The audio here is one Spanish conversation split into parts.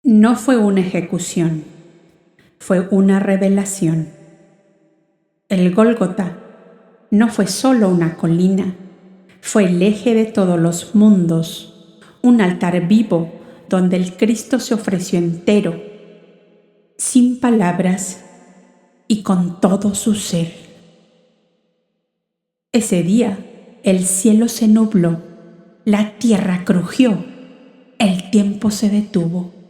No fue una ejecución, fue una revelación. El Gólgota no fue solo una colina, fue el eje de todos los mundos, un altar vivo donde el Cristo se ofreció entero, sin palabras y con todo su ser. Ese día el cielo se nubló, la tierra crujió, el tiempo se detuvo.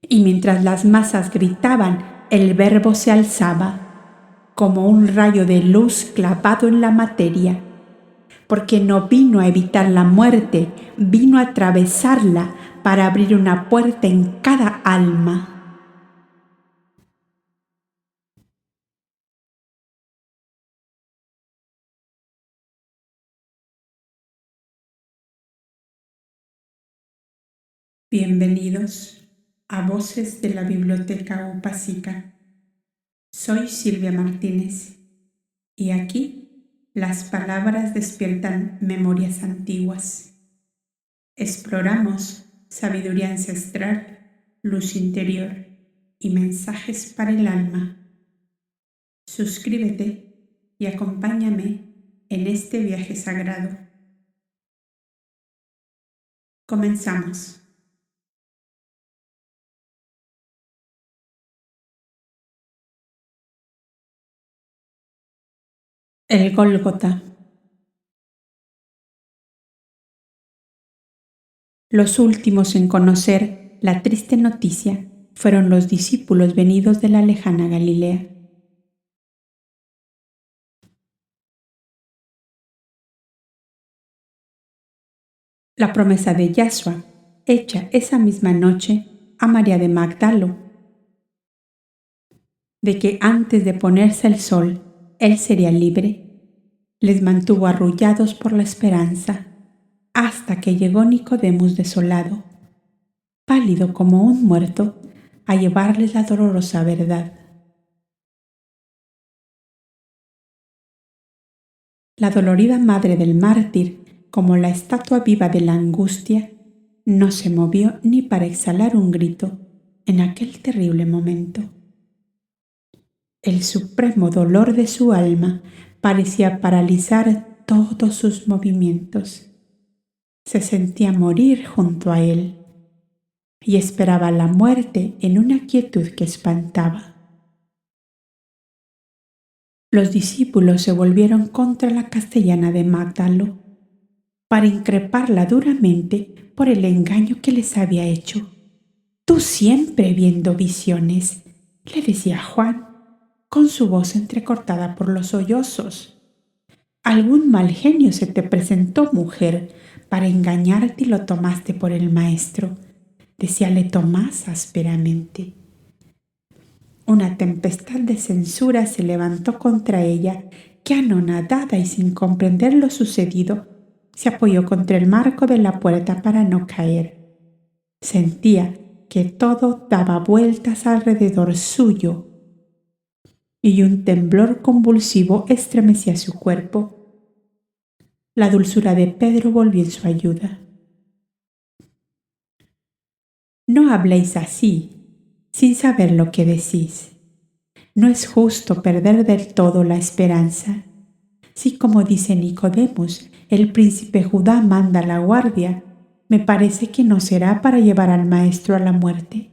Y mientras las masas gritaban, el Verbo se alzaba como un rayo de luz clavado en la materia, porque no vino a evitar la muerte, vino a atravesarla para abrir una puerta en cada alma. Bienvenidos a Voces de la Biblioteca Upásica. Soy Silvia Martínez y aquí las palabras despiertan memorias antiguas. Exploramos sabiduría ancestral, luz interior y mensajes para el alma. Suscríbete y acompáñame en este viaje sagrado. Comenzamos. El Gólgota. Los últimos en conocer la triste noticia fueron los discípulos venidos de la lejana Galilea. La promesa de Yahshua, hecha esa misma noche a María de Magdalo, de que antes de ponerse el sol, él sería libre, les mantuvo arrullados por la esperanza, hasta que llegó Nicodemus desolado, pálido como un muerto, a llevarles la dolorosa verdad. La dolorida madre del mártir, como la estatua viva de la angustia, no se movió ni para exhalar un grito en aquel terrible momento. El supremo dolor de su alma parecía paralizar todos sus movimientos. Se sentía morir junto a él y esperaba la muerte en una quietud que espantaba. Los discípulos se volvieron contra la castellana de Magdalo para increparla duramente por el engaño que les había hecho. «Tú siempre viendo visiones», le decía Juan, con su voz entrecortada por los sollozos. «Algún mal genio se te presentó, mujer, para engañarte y lo tomaste por el maestro», decíale Tomás ásperamente. Una tempestad de censura se levantó contra ella, que anonadada y sin comprender lo sucedido, se apoyó contra el marco de la puerta para no caer. Sentía que todo daba vueltas alrededor suyo y un temblor convulsivo estremecía su cuerpo. La dulzura de Pedro volvió en su ayuda. «No habléis así, sin saber lo que decís. No es justo perder del todo la esperanza. Si, como dice Nicodemus, el príncipe Judá manda la guardia, me parece que no será para llevar al maestro a la muerte.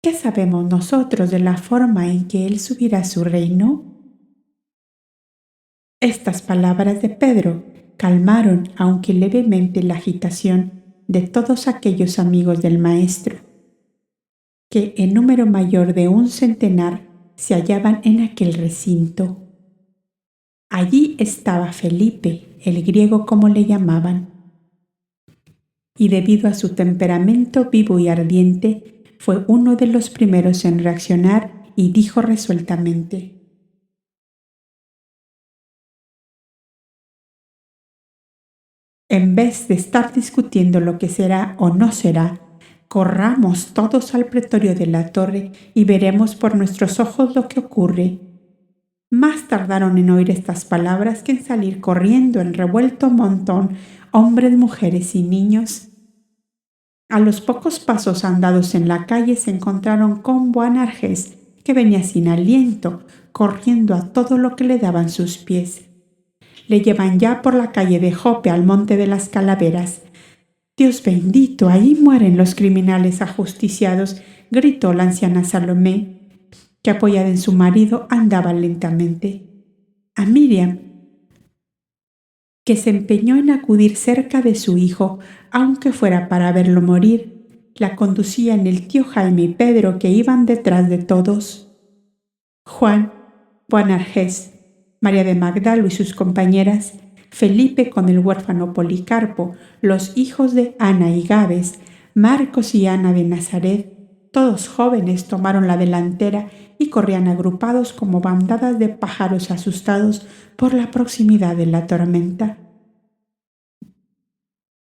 ¿Qué sabemos nosotros de la forma en que él subirá a su reino?» Estas palabras de Pedro calmaron, aunque levemente, la agitación de todos aquellos amigos del maestro, que en número mayor de 100 se hallaban en aquel recinto. Allí estaba Felipe, el griego como le llamaban, y debido a su temperamento vivo y ardiente, fue uno de los primeros en reaccionar y dijo resueltamente: «En vez de estar discutiendo lo que será o no será, corramos todos al pretorio de la torre y veremos por nuestros ojos lo que ocurre». Más tardaron en oír estas palabras que en salir corriendo en revuelto montón hombres, mujeres y niños. A los pocos pasos andados en la calle se encontraron con Boanerges, que venía sin aliento, corriendo a todo lo que le daban sus pies. Le llevan ya por la calle de Jope al monte de las Calaveras. «Dios bendito, ahí mueren los criminales ajusticiados», gritó la anciana Salomé, que apoyada en su marido andaba lentamente. A Miriam, que se empeñó en acudir cerca de su hijo, aunque fuera para verlo morir, la conducían el tío Jaime y Pedro, que iban detrás de todos. Juan, Boanerges, María de Magdalo y sus compañeras, Felipe con el huérfano Policarpo, los hijos de Ana y Gabes, Marcos y Ana de Nazaret, todos jóvenes, tomaron la delantera y corrían agrupados como bandadas de pájaros asustados por la proximidad de la tormenta.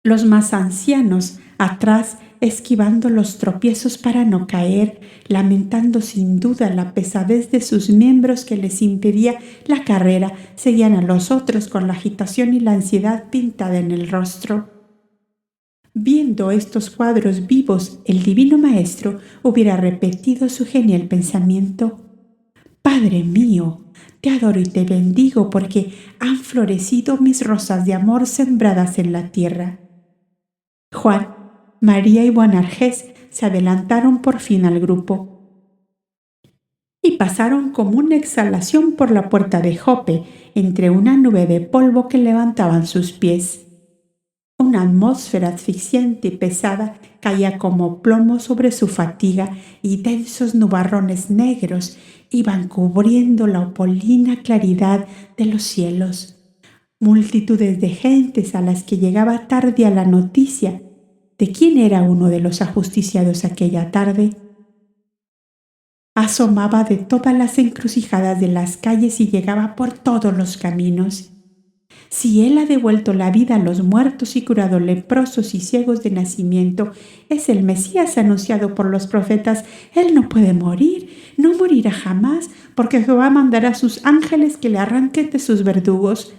Los más ancianos atrás, esquivando los tropiezos para no caer, lamentando sin duda la pesadez de sus miembros que les impedía la carrera, seguían a los otros con la agitación y la ansiedad pintada en el rostro. Viendo estos cuadros vivos, el divino maestro hubiera repetido su genial pensamiento: «Padre mío, te adoro y te bendigo porque han florecido mis rosas de amor sembradas en la tierra». Juan, María y Boanerges se adelantaron por fin al grupo y pasaron como una exhalación por la puerta de Jope, entre una nube de polvo que levantaban sus pies. Una atmósfera asfixiante y pesada caía como plomo sobre su fatiga, y densos nubarrones negros iban cubriendo la opalina claridad de los cielos. Multitudes de gentes a las que llegaba tardía la noticia de quién era uno de los ajusticiados aquella tarde, asomaba de todas las encrucijadas de las calles y llegaba por todos los caminos. Si él ha devuelto la vida a los muertos y curado leprosos y ciegos de nacimiento, es el Mesías anunciado por los profetas. Él no puede morir, no morirá jamás, porque Jehová mandará a sus ángeles que le arranquen de sus verdugos.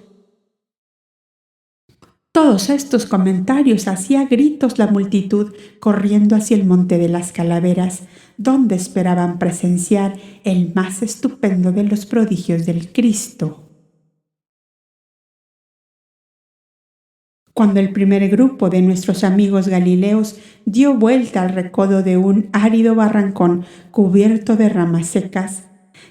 Todos estos comentarios hacía gritos la multitud, corriendo hacia el monte de las Calaveras, donde esperaban presenciar el más estupendo de los prodigios del Cristo. Cuando el primer grupo de nuestros amigos galileos dio vuelta al recodo de un árido barrancón cubierto de ramas secas,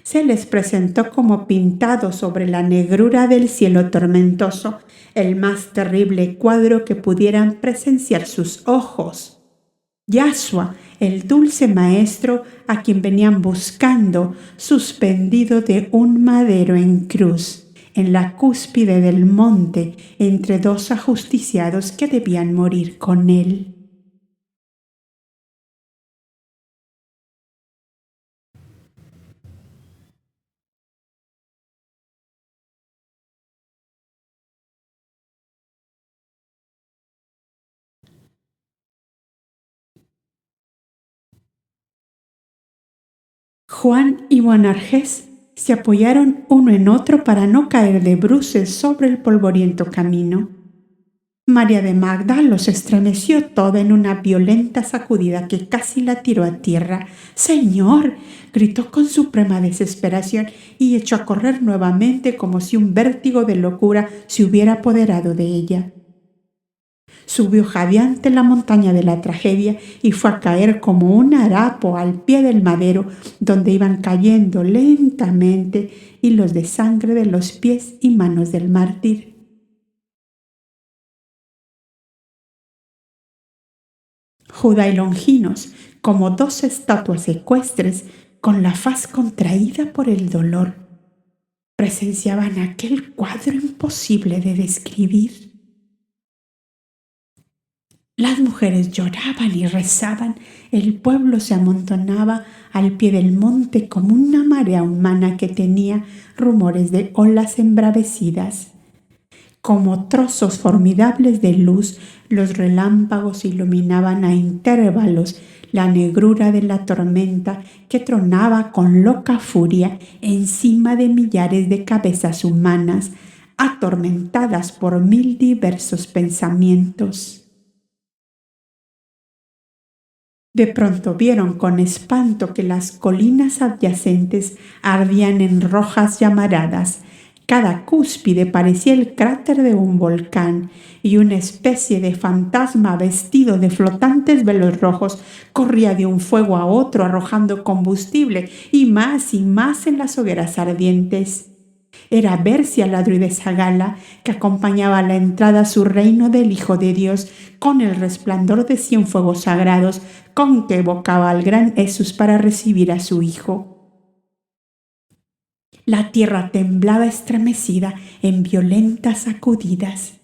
se les presentó como pintado sobre la negrura del cielo tormentoso el más terrible cuadro que pudieran presenciar sus ojos. Yahshua, el dulce maestro a quien venían buscando, suspendido de un madero en cruz, en la cúspide del monte, entre dos ajusticiados que debían morir con él. Juan y Boanerges se apoyaron uno en otro para no caer de bruces sobre el polvoriento camino. María de Magdalo se estremeció toda en una violenta sacudida que casi la tiró a tierra. «¡Señor!», gritó con suprema desesperación y echó a correr nuevamente como si un vértigo de locura se hubiera apoderado de ella. Subió jadeante la montaña de la tragedia y fue a caer como un harapo al pie del madero, donde iban cayendo lentamente hilos de sangre de los pies y manos del mártir. Judá y Longinos, como dos estatuas ecuestres, con la faz contraída por el dolor, presenciaban aquel cuadro imposible de describir. Las mujeres lloraban y rezaban, el pueblo se amontonaba al pie del monte como una marea humana que tenía rumores de olas embravecidas. Como trozos formidables de luz, los relámpagos iluminaban a intervalos la negrura de la tormenta que tronaba con loca furia encima de millares de cabezas humanas, atormentadas por 1000 diversos pensamientos. De pronto vieron con espanto que las colinas adyacentes ardían en rojas llamaradas. Cada cúspide parecía el cráter de un volcán, y una especie de fantasma vestido de flotantes velos rojos corría de un fuego a otro arrojando combustible y más en las hogueras ardientes. Era Bercia, la druidesa Gala, que acompañaba a la entrada a su reino del Hijo de Dios con el resplandor de 100 fuegos sagrados con que evocaba al gran Jesús para recibir a su Hijo. La tierra temblaba estremecida en violentas sacudidas,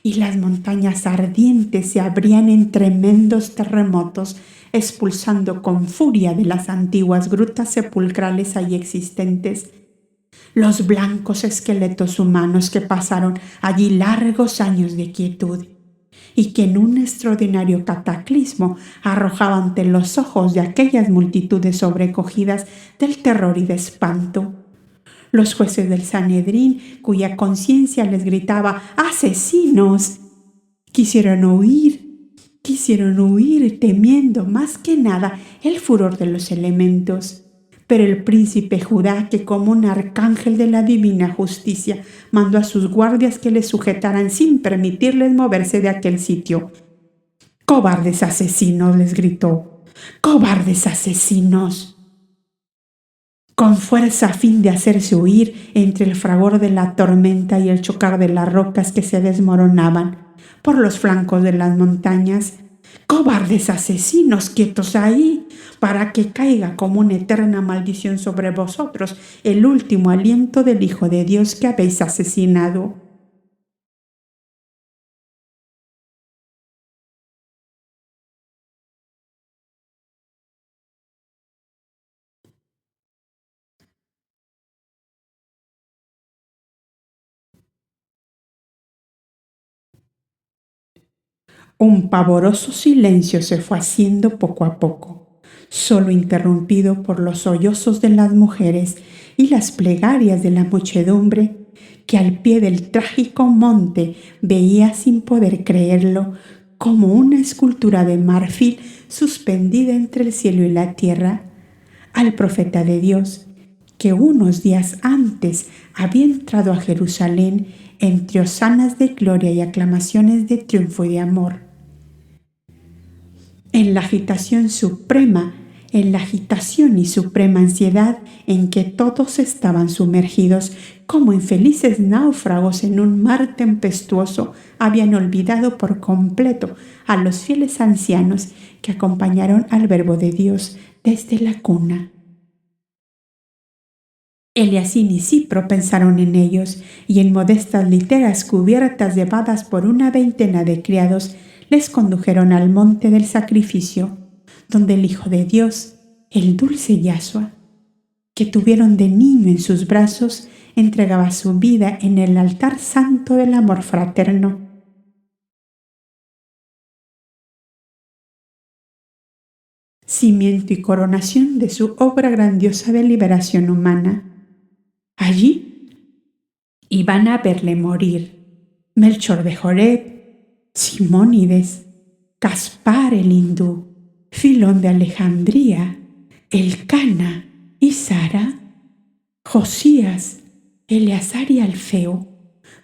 y las montañas ardientes se abrían en tremendos terremotos, expulsando con furia de las antiguas grutas sepulcrales allí existentes los blancos esqueletos humanos que pasaron allí largos años de quietud y que en un extraordinario cataclismo arrojaba ante los ojos de aquellas multitudes sobrecogidas del terror y de espanto. Los jueces del Sanedrín, cuya conciencia les gritaba ¡asesinos!, quisieron huir temiendo más que nada el furor de los elementos. Pero el príncipe Judá, que como un arcángel de la divina justicia, mandó a sus guardias que les sujetaran sin permitirles moverse de aquel sitio. «¡Cobardes asesinos!», les gritó. «¡Cobardes asesinos!». Con fuerza a fin de hacerse huir entre el fragor de la tormenta y el chocar de las rocas que se desmoronaban por los flancos de las montañas. «¡Cobardes asesinos, quietos ahí, para que caiga como una eterna maldición sobre vosotros el último aliento del Hijo de Dios que habéis asesinado!». Un pavoroso silencio se fue haciendo poco a poco, solo interrumpido por los sollozos de las mujeres y las plegarias de la muchedumbre, que al pie del trágico monte veía, sin poder creerlo, como una escultura de marfil suspendida entre el cielo y la tierra, al profeta de Dios, que unos días antes había entrado a Jerusalén entre hosanas de gloria y aclamaciones de triunfo y de amor. En la agitación y suprema ansiedad en que todos estaban sumergidos como infelices náufragos en un mar tempestuoso, habían olvidado por completo a los fieles ancianos que acompañaron al Verbo de Dios desde la cuna. Eliacín y Cipro pensaron en ellos, y en modestas literas cubiertas llevadas por una veintena de criados les condujeron al monte del sacrificio, donde el Hijo de Dios, el dulce Yahshua, que tuvieron de niño en sus brazos, entregaba su vida en el altar santo del amor fraterno. Cimiento y coronación de su obra grandiosa de liberación humana. Allí iban a verle morir Melchor de Joreb, Simónides, Caspar el hindú, Filón de Alejandría, Elcana y Sara, Josías, Eleazar y Alfeo,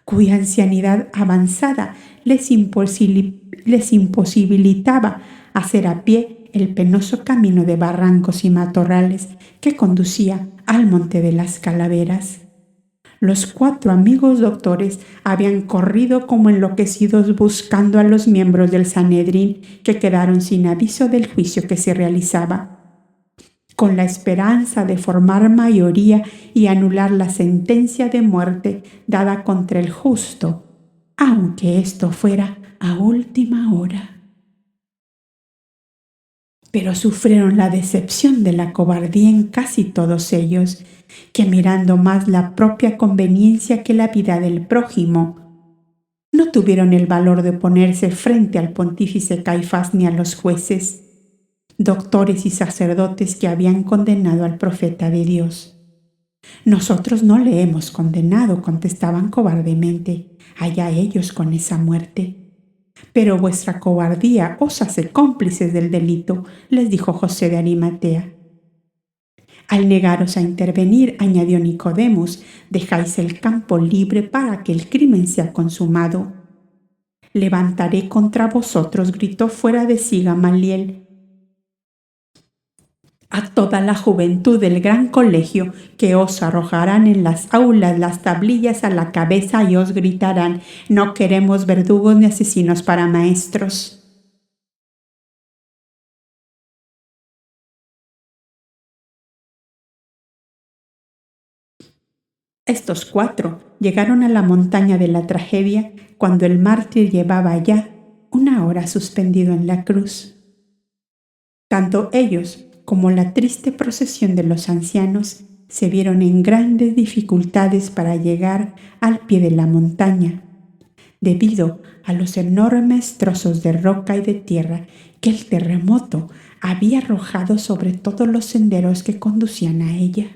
cuya ancianidad avanzada les imposibilitaba hacer a pie el penoso camino de barrancos y matorrales que conducía al Monte de las Calaveras. Los 4 amigos doctores habían corrido como enloquecidos buscando a los miembros del Sanedrín, que quedaron sin aviso del juicio que se realizaba, con la esperanza de formar mayoría y anular la sentencia de muerte dada contra el justo, aunque esto fuera a última hora. Pero sufrieron la decepción de la cobardía en casi todos ellos, que mirando más la propia conveniencia que la vida del prójimo, no tuvieron el valor de oponerse frente al pontífice Caifás ni a los jueces, doctores y sacerdotes que habían condenado al profeta de Dios. Nosotros no le hemos condenado, contestaban cobardemente. Allá ellos con esa muerte. Pero vuestra cobardía os hace cómplices del delito, les dijo José de Arimatea. Al negaros a intervenir, añadió Nicodemus, dejáis el campo libre para que el crimen sea consumado. Levantaré contra vosotros, gritó fuera de sí Gamaliel, a toda la juventud del gran colegio, que os arrojarán en las aulas las tablillas a la cabeza y os gritarán: no queremos verdugos ni asesinos para maestros. Estos 4 llegaron a la montaña de la tragedia cuando el mártir llevaba ya 1 hora suspendido en la cruz. Tanto ellos como la triste procesión de los ancianos se vieron en grandes dificultades para llegar al pie de la montaña, debido a los enormes trozos de roca y de tierra que el terremoto había arrojado sobre todos los senderos que conducían a ella.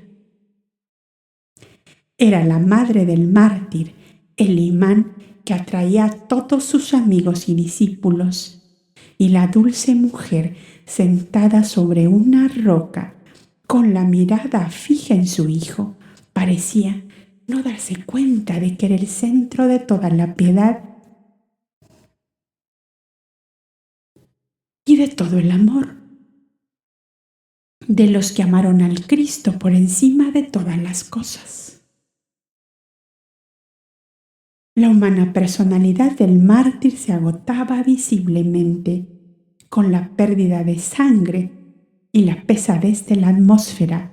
Era la madre del mártir, el imán que atraía a todos sus amigos y discípulos, y la dulce mujer sentada sobre una roca, con la mirada fija en su hijo, parecía no darse cuenta de que era el centro de toda la piedad y de todo el amor, de los que amaron al Cristo por encima de todas las cosas. La humana personalidad del mártir se agotaba visiblemente con la pérdida de sangre y la pesadez de la atmósfera,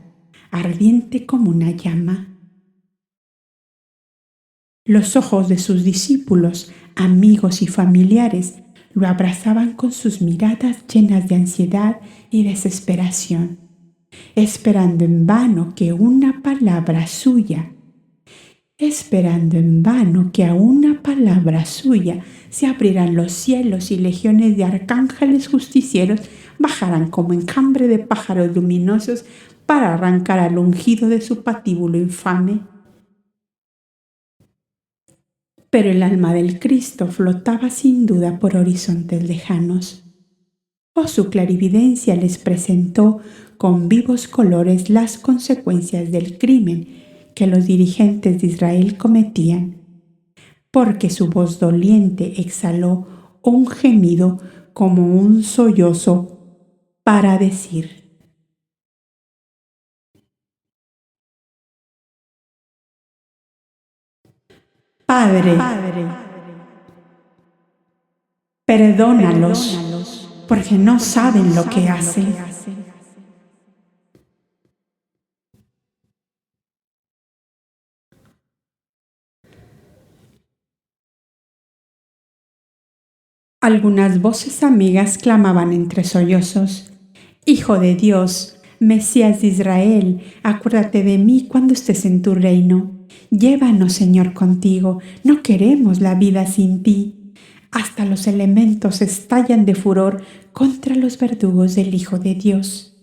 ardiente como una llama. Los ojos de sus discípulos, amigos y familiares lo abrazaban con sus miradas llenas de ansiedad y desesperación, esperando en vano que una palabra suya se abrieran los cielos y legiones de arcángeles justicieros bajaran como enjambre de pájaros luminosos para arrancar al ungido de su patíbulo infame. Pero el alma del Cristo flotaba sin duda por horizontes lejanos. Su clarividencia les presentó con vivos colores las consecuencias del crimen que los dirigentes de Israel cometían, porque su voz doliente exhaló un gemido como un sollozo para decir: Padre, perdónalos, porque no saben lo que hacen. Algunas voces amigas clamaban entre sollozos: Hijo de Dios, Mesías de Israel, acuérdate de mí cuando estés en tu reino. Llévanos, Señor, contigo, no queremos la vida sin ti. Hasta los elementos estallan de furor contra los verdugos del Hijo de Dios.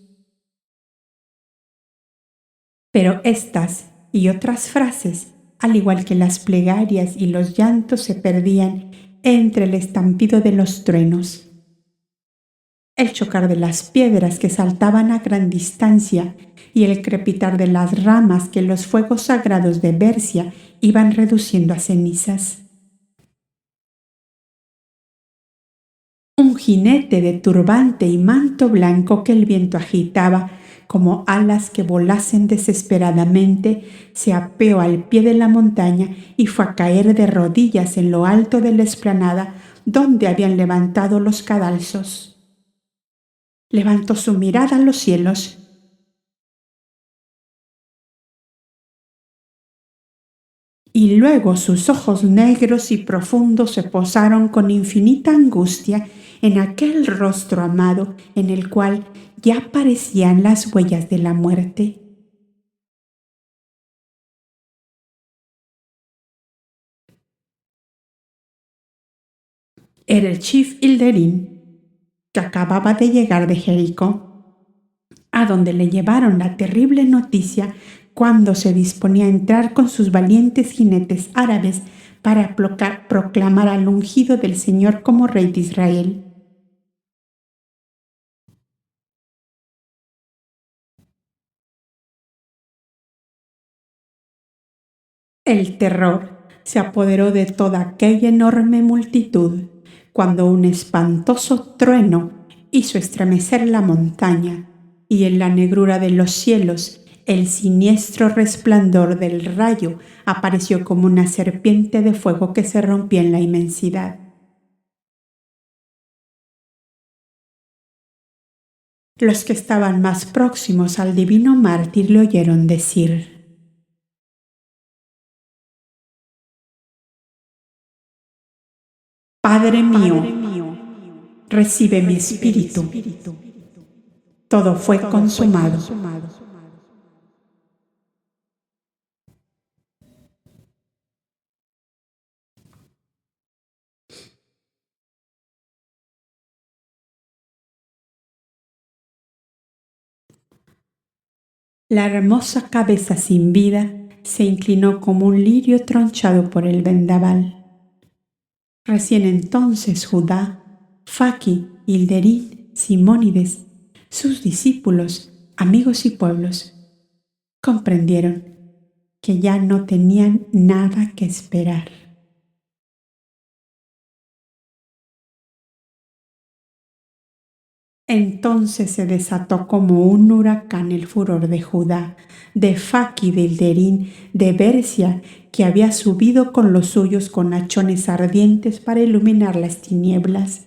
Pero estas y otras frases, al igual que las plegarias y los llantos, se perdían entre el estampido de los truenos, el chocar de las piedras que saltaban a gran distancia y el crepitar de las ramas que los fuegos sagrados de Bercia iban reduciendo a cenizas. Un jinete de turbante y manto blanco que el viento agitaba como alas que volasen desesperadamente, se apeó al pie de la montaña y fue a caer de rodillas en lo alto de la explanada donde habían levantado los cadalsos. Levantó su mirada a los cielos y luego sus ojos negros y profundos se posaron con infinita angustia en aquel rostro amado en el cual ya aparecían las huellas de la muerte. Era el chief Hilderín, que acababa de llegar de Jericó, a donde le llevaron la terrible noticia cuando se disponía a entrar con sus valientes jinetes árabes para proclamar al ungido del Señor como rey de Israel. El terror se apoderó de toda aquella enorme multitud cuando un espantoso trueno hizo estremecer la montaña y en la negrura de los cielos el siniestro resplandor del rayo apareció como una serpiente de fuego que se rompía en la inmensidad. Los que estaban más próximos al divino mártir le oyeron decir: Padre mío, recibe mi espíritu. Todo fue consumado. La hermosa cabeza sin vida se inclinó como un lirio tronchado por el vendaval. Recién entonces Judá, Faki, Hilderín, Simónides, sus discípulos, amigos y pueblos, comprendieron que ya no tenían nada que esperar. Entonces se desató como un huracán el furor de Judá, de Faki, de Hilderín, de Bersia, que había subido con los suyos con hachones ardientes para iluminar las tinieblas.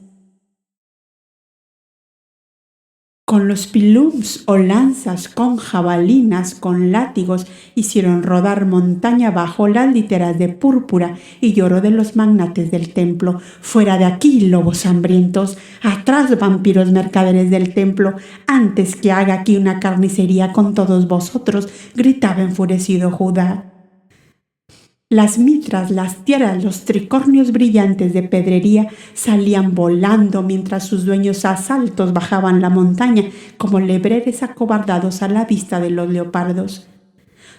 Con los pilums o lanzas, con jabalinas, con látigos, hicieron rodar montaña abajo las literas de púrpura y lloró de los magnates del templo. Fuera de aquí, lobos hambrientos, atrás, vampiros mercaderes del templo, antes que haga aquí una carnicería con todos vosotros, gritaba enfurecido Judá. Las mitras, las tiaras, los tricornios brillantes de pedrería salían volando mientras sus dueños a saltos bajaban la montaña como lebreres acobardados a la vista de los leopardos.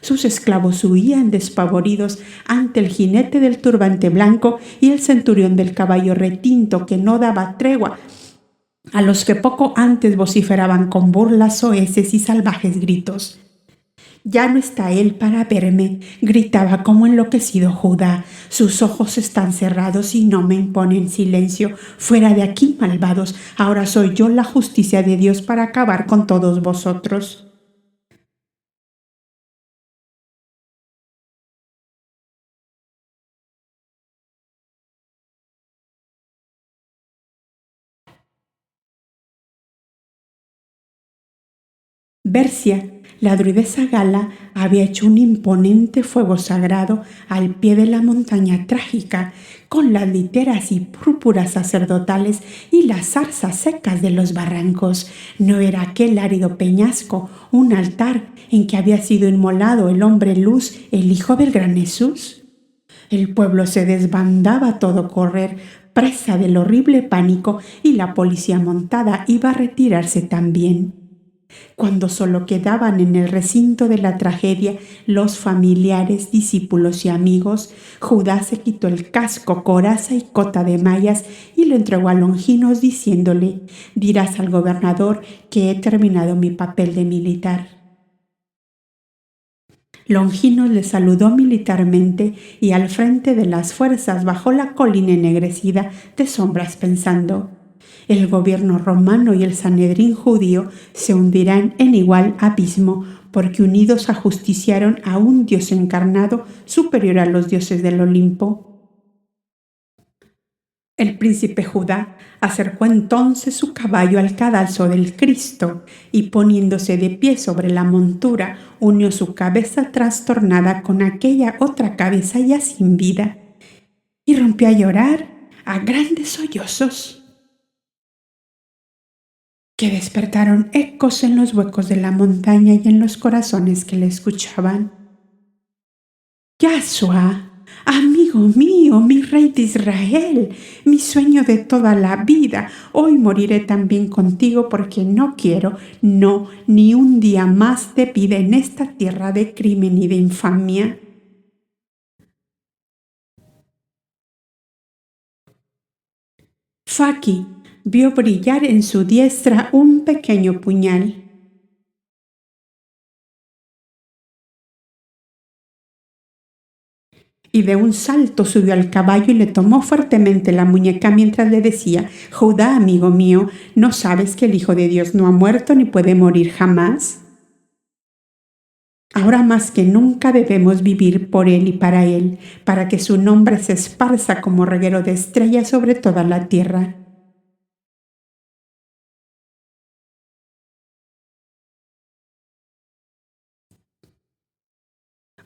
Sus esclavos huían despavoridos ante el jinete del turbante blanco y el centurión del caballo retinto que no daba tregua a los que poco antes vociferaban con burlas soeces y salvajes gritos. Ya no está él para verme, gritaba como enloquecido Judá. Sus ojos están cerrados y no me imponen silencio. Fuera de aquí, malvados, ahora soy yo la justicia de Dios para acabar con todos vosotros. Bersia, la druidesa Gala, había hecho un imponente fuego sagrado al pie de la montaña trágica, con las literas y púrpuras sacerdotales y las zarzas secas de los barrancos. ¿No era aquel árido peñasco un altar en que había sido inmolado el hombre luz, el hijo del gran Jesús? El pueblo se desbandaba a todo correr, presa del horrible pánico, y la policía montada iba a retirarse también. Cuando solo quedaban en el recinto de la tragedia los familiares, discípulos y amigos, Judá se quitó el casco, coraza y cota de mallas y lo entregó a Longinos diciéndole: «Dirás al gobernador que he terminado mi papel de militar». Longinos le saludó militarmente y al frente de las fuerzas bajó la colina ennegrecida de sombras pensando: el gobierno romano y el Sanedrín judío se hundirán en igual abismo porque unidos ajusticiaron a un Dios encarnado superior a los dioses del Olimpo. El príncipe Judá acercó entonces su caballo al cadalso del Cristo y poniéndose de pie sobre la montura, unió su cabeza trastornada con aquella otra cabeza ya sin vida y rompió a llorar a grandes sollozos que despertaron ecos en los huecos de la montaña y en los corazones que le escuchaban. «Yahshua, Amigo mío, mi rey de Israel, mi sueño de toda la vida, hoy moriré también contigo porque no quiero, no, ni un día más de vida en esta tierra de crimen y de infamia. Faki vio brillar en su diestra un pequeño puñal. Y de un salto subió al caballo y le tomó fuertemente la muñeca mientras le decía: Judá, amigo mío, ¿no sabes que el Hijo de Dios no ha muerto ni puede morir jamás? Ahora más que nunca debemos vivir por Él y para que su nombre se esparza como reguero de estrellas sobre toda la tierra.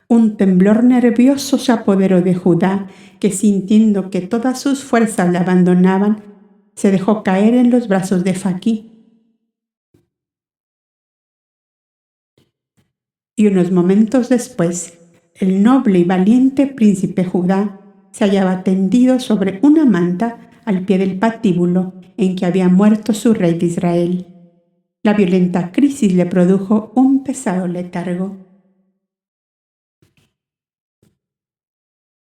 Un temblor nervioso se apoderó de Judá, que sintiendo que todas sus fuerzas le abandonaban, se dejó caer en los brazos de Faki. Y unos momentos después, el noble y valiente príncipe Judá se hallaba tendido sobre una manta al pie del patíbulo en que había muerto su rey de Israel. La violenta crisis le produjo un pesado letargo.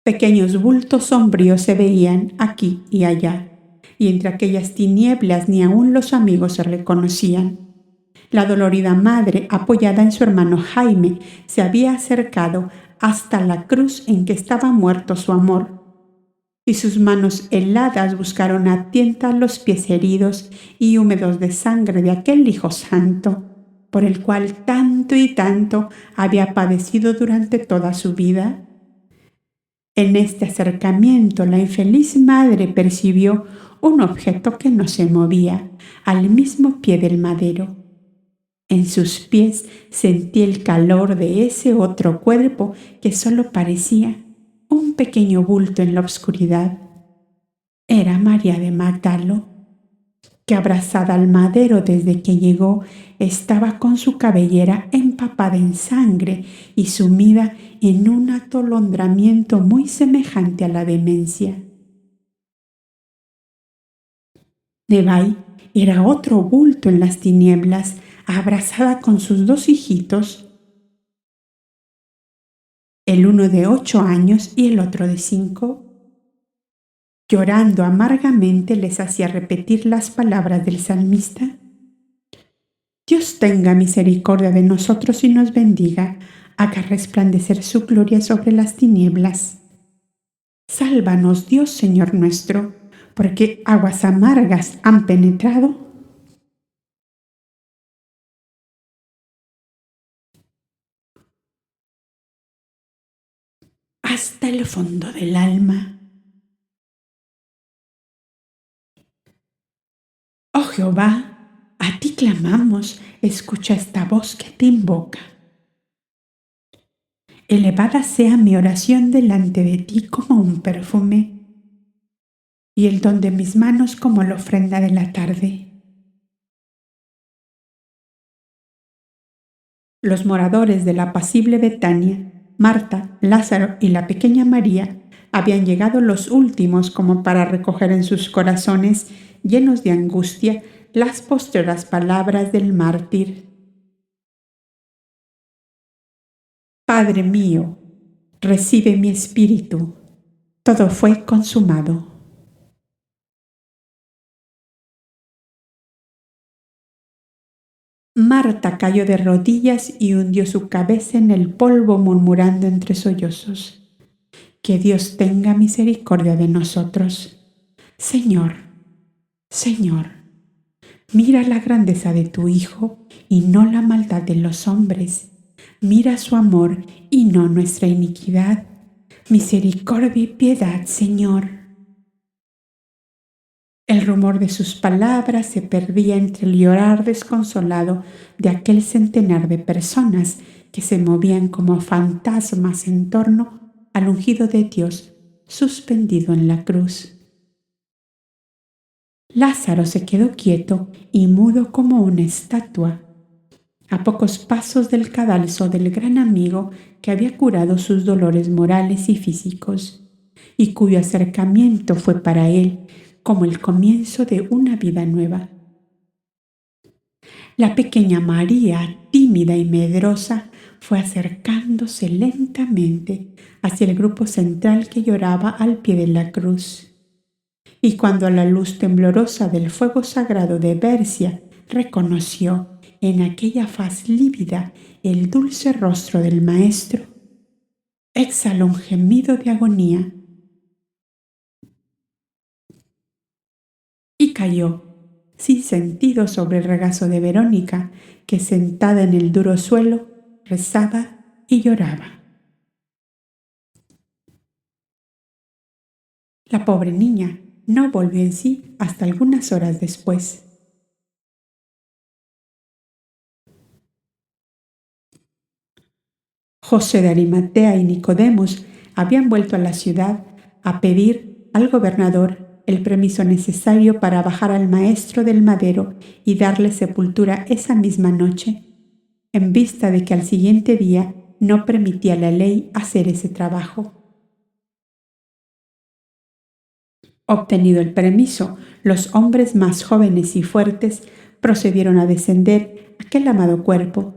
Pequeños bultos sombríos se veían aquí y allá, y entre aquellas tinieblas ni aun los amigos se reconocían. La dolorida madre, apoyada en su hermano Jaime, se había acercado hasta la cruz en que estaba muerto su amor, y sus manos heladas buscaron a tientas los pies heridos y húmedos de sangre de aquel Hijo Santo, por el cual tanto y tanto había padecido durante toda su vida. En este acercamiento la infeliz madre percibió un objeto que no se movía, al mismo pie del madero. En sus pies sentí el calor de ese otro cuerpo que solo parecía un pequeño bulto en la oscuridad. Era María de Magdalo, que abrazada al madero desde que llegó, estaba con su cabellera empapada en sangre y sumida en un atolondramiento muy semejante a la demencia. Nebai era otro bulto en las tinieblas, abrazada con sus dos hijitos, el uno de 8 años y el otro de 5. Llorando amargamente les hacía repetir las palabras del salmista: Dios tenga misericordia de nosotros y nos bendiga, haga resplandecer su gloria sobre las tinieblas. Sálvanos, Dios Señor nuestro, porque aguas amargas han penetrado hasta el fondo del alma. Oh Jehová, a ti clamamos, escucha esta voz que te invoca. Elevada sea mi oración delante de ti como un perfume, y el don de mis manos como la ofrenda de la tarde. Los moradores de la apacible Betania, Marta, Lázaro y la pequeña María, habían llegado los últimos como para recoger en sus corazones, llenos de angustia, las postreras palabras del mártir. Padre mío, recibe mi espíritu. Todo fue consumado. Marta cayó de rodillas y hundió su cabeza en el polvo murmurando entre sollozos: Que Dios tenga misericordia de nosotros. Señor, Señor, mira la grandeza de tu Hijo y no la maldad de los hombres. Mira su amor y no nuestra iniquidad. Misericordia y piedad, Señor. El rumor de sus palabras se perdía entre el llorar desconsolado de aquel centenar de personas que se movían como fantasmas en torno al ungido de Dios suspendido en la cruz. Lázaro se quedó quieto y mudo como una estatua. a pocos pasos del cadalso del gran amigo que había curado sus dolores morales y físicos, y cuyo acercamiento fue para él como el comienzo de una vida nueva. La pequeña María, tímida y medrosa, fue acercándose lentamente hacia el grupo central que lloraba al pie de la cruz. Y cuando a la luz temblorosa del fuego sagrado de Bercia reconoció en aquella faz lívida el dulce rostro del Maestro, exhaló un gemido de agonía y cayó sin sentido sobre el regazo de Verónica, que sentada en el duro suelo rezaba y lloraba. La pobre niña no volvió en sí hasta algunas horas después. José de Arimatea y Nicodemos habían vuelto a la ciudad a pedir al gobernador el permiso necesario para bajar al maestro del madero y darle sepultura esa misma noche, en vista de que al siguiente día no permitía la ley hacer ese trabajo. Obtenido el permiso, los hombres más jóvenes y fuertes procedieron a descender aquel amado cuerpo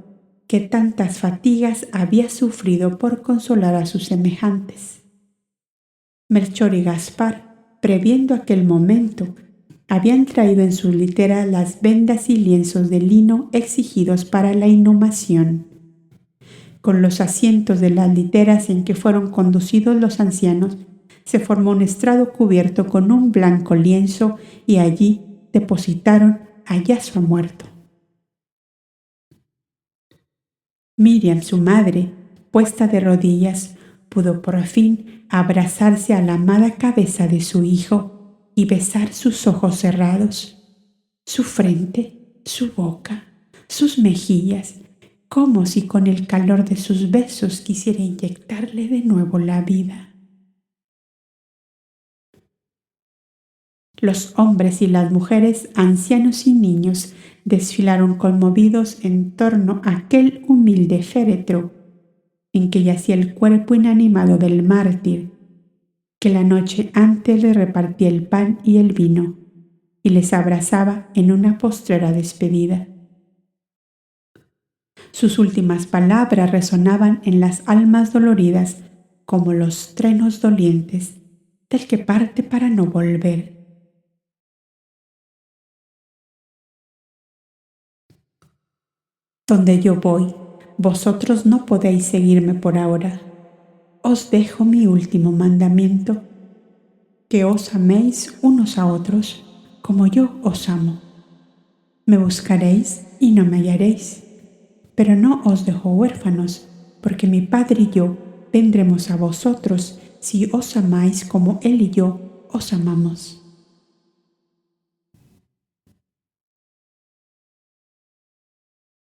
que tantas fatigas había sufrido por consolar a sus semejantes. Melchor y Gaspar, previendo aquel momento, habían traído en sus literas las vendas y lienzos de lino exigidos para la inhumación. Con los asientos de las literas en que fueron conducidos los ancianos, se formó un estrado cubierto con un blanco lienzo y allí depositaron a Yasua muerto. Miriam, su madre, puesta de rodillas, pudo por fin abrazarse a la amada cabeza de su hijo y besar sus ojos cerrados, su frente, su boca, sus mejillas, como si con el calor de sus besos quisiera inyectarle de nuevo la vida. Los hombres y las mujeres, ancianos y niños, desfilaron conmovidos en torno a aquel humilde féretro en que yacía el cuerpo inanimado del mártir, que la noche antes le repartía el pan y el vino y les abrazaba en una postrera despedida. Sus últimas palabras resonaban en las almas doloridas como los trenos dolientes del que parte para no volver. Donde yo voy, vosotros no podéis seguirme por ahora. Os dejo mi último mandamiento, que os améis unos a otros como yo os amo. Me buscaréis y no me hallaréis, pero no os dejo huérfanos, porque mi Padre y yo vendremos a vosotros si os amáis como Él y yo os amamos.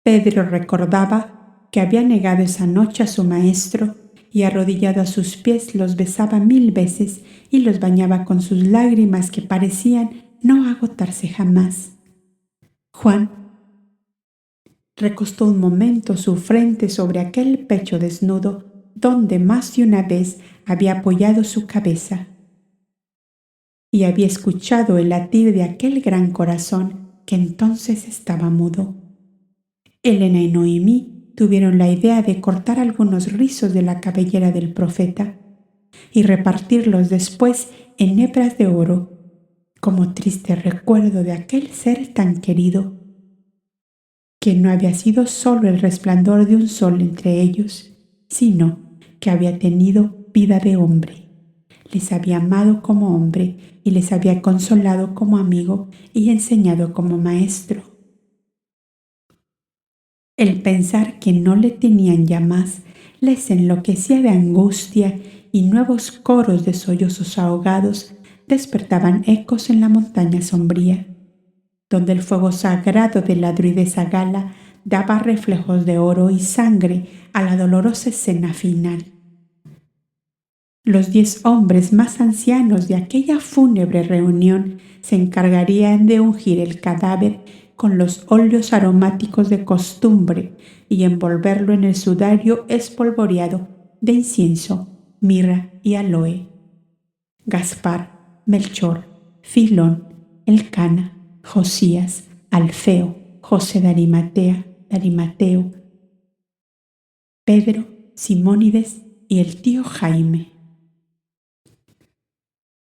Pedro recordaba que había negado esa noche a su maestro y arrodillado a sus pies los besaba 1000 veces y los bañaba con sus lágrimas que parecían no agotarse jamás. Juan recostó un momento su frente sobre aquel pecho desnudo donde más de una vez había apoyado su cabeza y había escuchado el latir de aquel gran corazón que entonces estaba mudo. Elena y Noemí tuvieron la idea de cortar algunos rizos de la cabellera del profeta y repartirlos después en hebras de oro, como triste recuerdo de aquel ser tan querido, que no había sido solo el resplandor de un sol entre ellos, sino que había tenido vida de hombre. Les había amado como hombre y les había consolado como amigo y enseñado como maestro. El pensar que no le tenían ya más les enloquecía de angustia y nuevos coros de sollozos ahogados despertaban ecos en la montaña sombría, donde el fuego sagrado de la druidesa Gala daba reflejos de oro y sangre a la dolorosa escena final. Los 10 hombres más ancianos de aquella fúnebre reunión se encargarían de ungir el cadáver con los óleos aromáticos de costumbre y envolverlo en el sudario espolvoreado de incienso, mirra y aloe. Gaspar, Melchor, Filón, Elcana, Josías, Alfeo, José de Arimateo, Pedro, Simónides y el tío Jaime.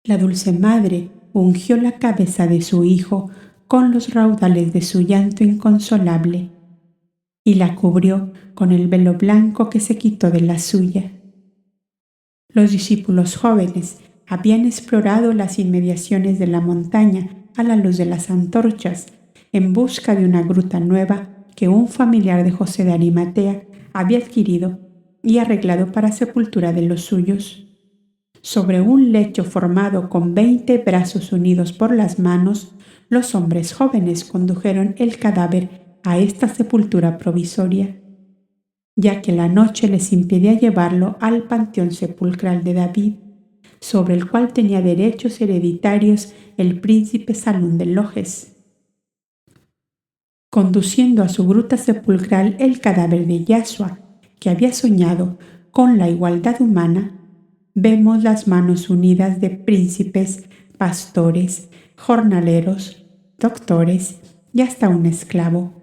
La dulce madre ungió la cabeza de su hijo con los raudales de su llanto inconsolable y la cubrió con el velo blanco que se quitó de la suya. Los discípulos jóvenes habían explorado las inmediaciones de la montaña a la luz de las antorchas en busca de una gruta nueva que un familiar de José de Arimatea había adquirido y arreglado para sepultura de los suyos. Sobre un lecho formado con 20 brazos unidos por las manos, los hombres jóvenes condujeron el cadáver a esta sepultura provisoria, ya que la noche les impedía llevarlo al panteón sepulcral de David, sobre el cual tenía derechos hereditarios el príncipe Salún de Lojes. Conduciendo a su gruta sepulcral el cadáver de Yashua, que había soñado con la igualdad humana, vemos las manos unidas de príncipes, pastores, jornaleros, doctores y hasta un esclavo.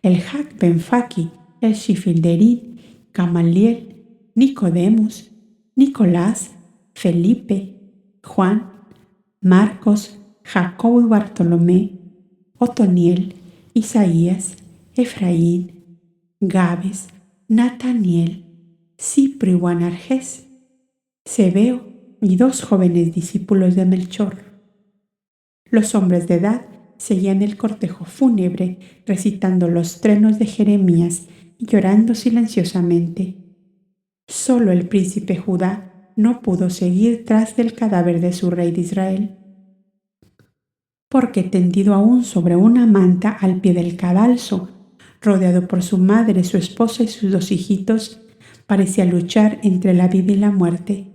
El Hak Ben Faki, el Shifilderín, Gamaliel, Nicodemus, Nicolás, Felipe, Juan, Marcos, Jacobo y Bartolomé, Otoniel, Isaías, Efraín, Gabes, Nataniel, Cipro y Boanerges, Zebeo y 2 jóvenes discípulos de Melchor. Los hombres de edad seguían el cortejo fúnebre, recitando los trenos de Jeremías y llorando silenciosamente. Solo el príncipe Judá no pudo seguir tras del cadáver de su rey de Israel, porque tendido aún sobre una manta al pie del cadalso, rodeado por su madre, su esposa y sus 2 hijitos, parecía luchar entre la vida y la muerte.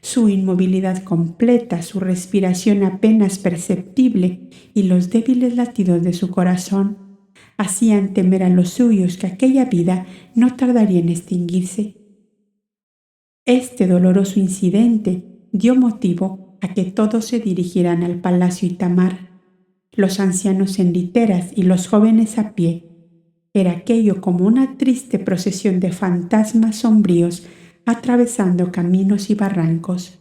Su inmovilidad completa, su respiración apenas perceptible y los débiles latidos de su corazón hacían temer a los suyos que aquella vida no tardaría en extinguirse. Este doloroso incidente dio motivo a que todos se dirigieran al palacio Itamar, los ancianos en literas y los jóvenes a pie. Era aquello como una triste procesión de fantasmas sombríos atravesando caminos y barrancos,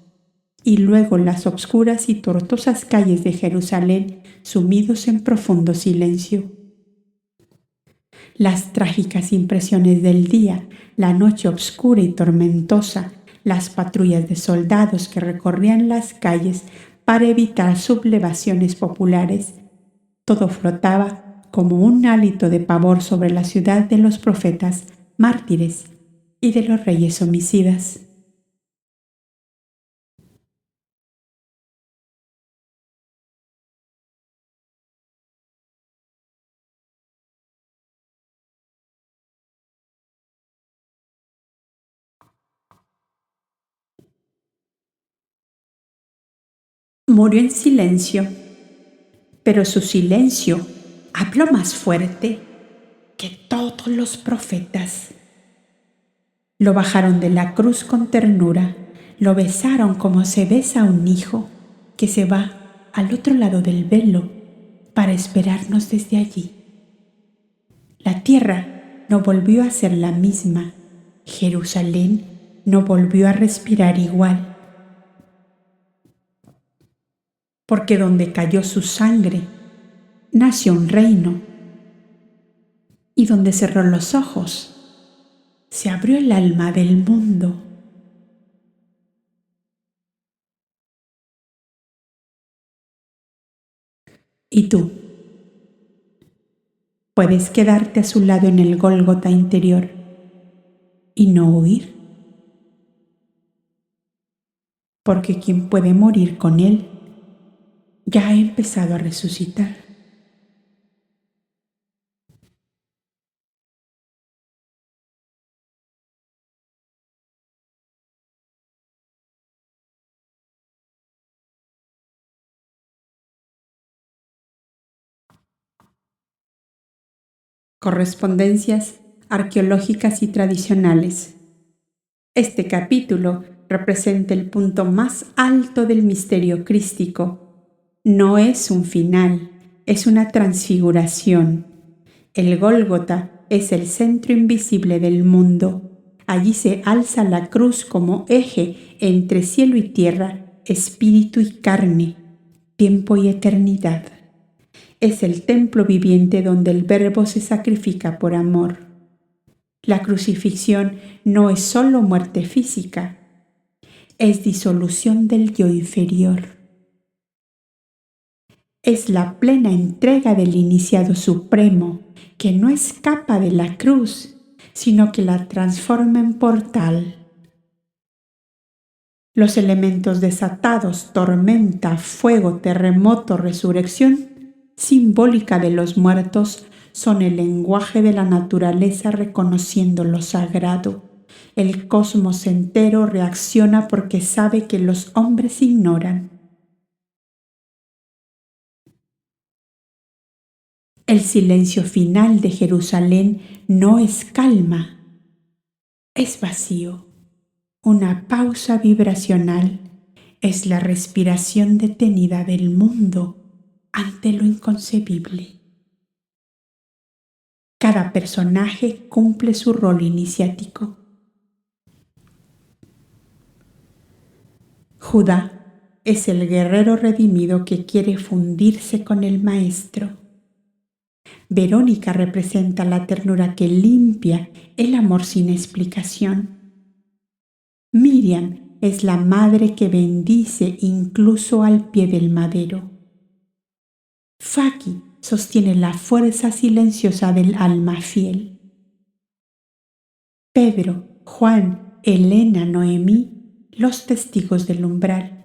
y luego las obscuras y tortuosas calles de Jerusalén sumidos en profundo silencio. Las trágicas impresiones del día, la noche obscura y tormentosa, las patrullas de soldados que recorrían las calles para evitar sublevaciones populares, todo flotaba como un hálito de pavor sobre la ciudad de los profetas, mártires y de los reyes homicidas. Murió en silencio, pero su silencio habló más fuerte que todos los profetas. Lo bajaron de la cruz con ternura, lo besaron como se besa a un hijo que se va al otro lado del velo para esperarnos desde allí. La tierra no volvió a ser la misma, Jerusalén no volvió a respirar igual, porque donde cayó su sangre nació un reino, y donde cerró los ojos se abrió el alma del mundo. ¿Y tú? Puedes quedarte a su lado en el Gólgota interior y no huir, porque quien puede morir con él ya ha empezado a resucitar. Correspondencias arqueológicas y tradicionales. Este capítulo representa el punto más alto del misterio crístico. No es un final, es una transfiguración. El Gólgota es el centro invisible del mundo. Allí se alza la cruz como eje entre cielo y tierra, espíritu y carne, tiempo y eternidad. Es el templo viviente donde el Verbo se sacrifica por amor. La crucifixión no es solo muerte física, es disolución del yo inferior. Es la plena entrega del iniciado supremo, que no escapa de la cruz, sino que la transforma en portal. Los elementos desatados, tormenta, fuego, terremoto, resurrección, simbólica de los muertos, son el lenguaje de la naturaleza reconociendo lo sagrado. El cosmos entero reacciona porque sabe que los hombres ignoran. El silencio final de Jerusalén no es calma, es vacío. Una pausa vibracional es la respiración detenida del mundo ante lo inconcebible. Cada personaje cumple su rol iniciático. Judá es el guerrero redimido que quiere fundirse con el Maestro. Verónica representa la ternura que limpia el amor sin explicación. Miriam es la madre que bendice incluso al pie del madero. Faki sostiene la fuerza silenciosa del alma fiel. Pedro, Juan, Elena, Noemí, los testigos del umbral.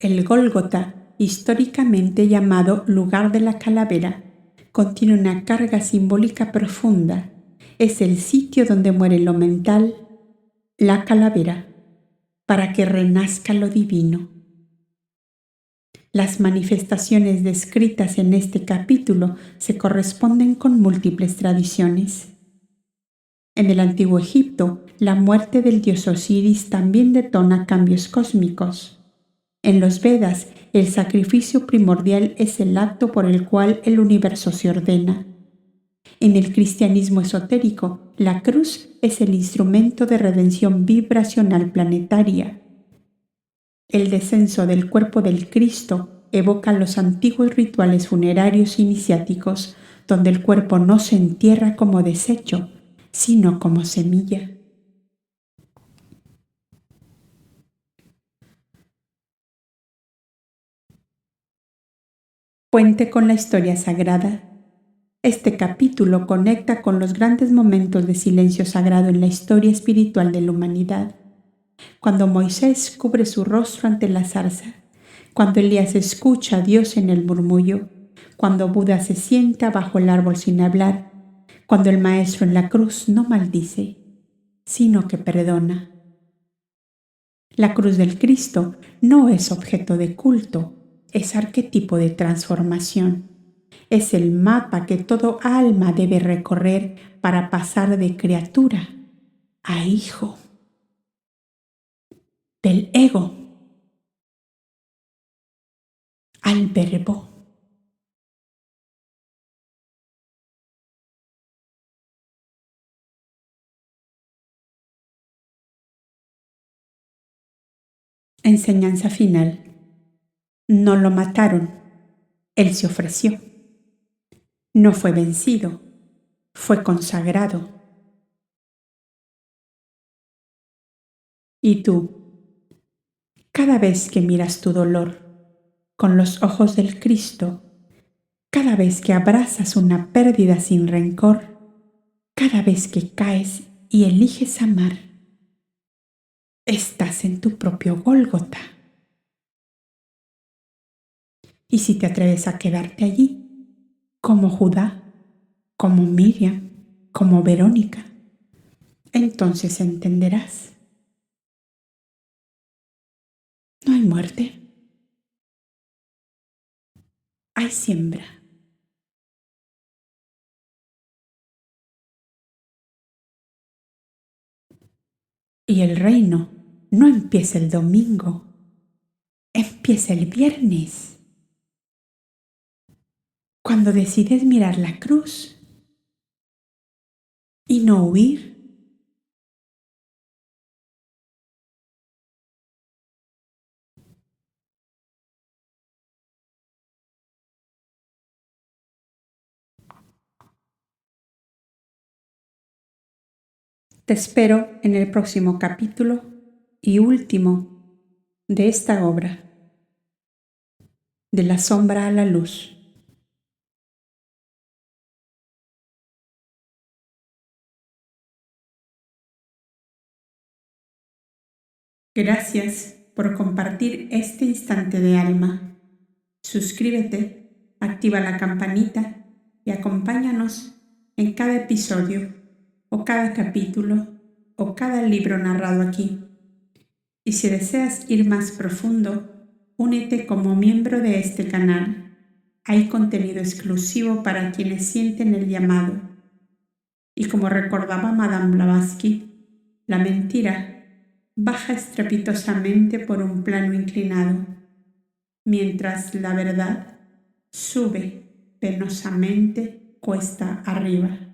El Gólgota, históricamente llamado lugar de la calavera, contiene una carga simbólica profunda. Es el sitio donde muere lo mental, la calavera, para que renazca lo divino. Las manifestaciones descritas en este capítulo se corresponden con múltiples tradiciones. En el antiguo Egipto, la muerte del dios Osiris también detona cambios cósmicos. En los Vedas, el sacrificio primordial es el acto por el cual el universo se ordena. En el cristianismo esotérico, la cruz es el instrumento de redención vibracional planetaria. El descenso del cuerpo del Cristo evoca los antiguos rituales funerarios iniciáticos, donde el cuerpo no se entierra como desecho, sino como semilla. Puente con la historia sagrada. Este capítulo conecta con los grandes momentos de silencio sagrado en la historia espiritual de la humanidad. Cuando Moisés cubre su rostro ante la zarza, cuando Elías escucha a Dios en el murmullo, cuando Buda se sienta bajo el árbol sin hablar, cuando el Maestro en la cruz no maldice, sino que perdona. La cruz del Cristo no es objeto de culto, es arquetipo de transformación. Es el mapa que todo alma debe recorrer para pasar de criatura a hijo, del ego al verbo. Enseñanza final. No lo mataron, él se ofreció. No fue vencido, fue consagrado. Y tú, cada vez que miras tu dolor con los ojos del Cristo, cada vez que abrazas una pérdida sin rencor, cada vez que caes y eliges amar, estás en tu propio Gólgota. Y si te atreves a quedarte allí, como Judá, como Miriam, como Verónica. Entonces entenderás. No hay muerte. Hay siembra. Y el reino no empieza el domingo, empieza el viernes. Cuando decides mirar la cruz y no huir. Te espero en el próximo capítulo y último de esta obra, de la sombra a la luz. Gracias por compartir este instante de alma. Suscríbete, activa la campanita y acompáñanos en cada episodio o cada capítulo o cada libro narrado aquí. Y si deseas ir más profundo, únete como miembro de este canal. Hay contenido exclusivo para quienes sienten el llamado. Y como recordaba Madame Blavatsky, la mentira baja estrepitosamente por un plano inclinado, mientras la verdad sube penosamente cuesta arriba.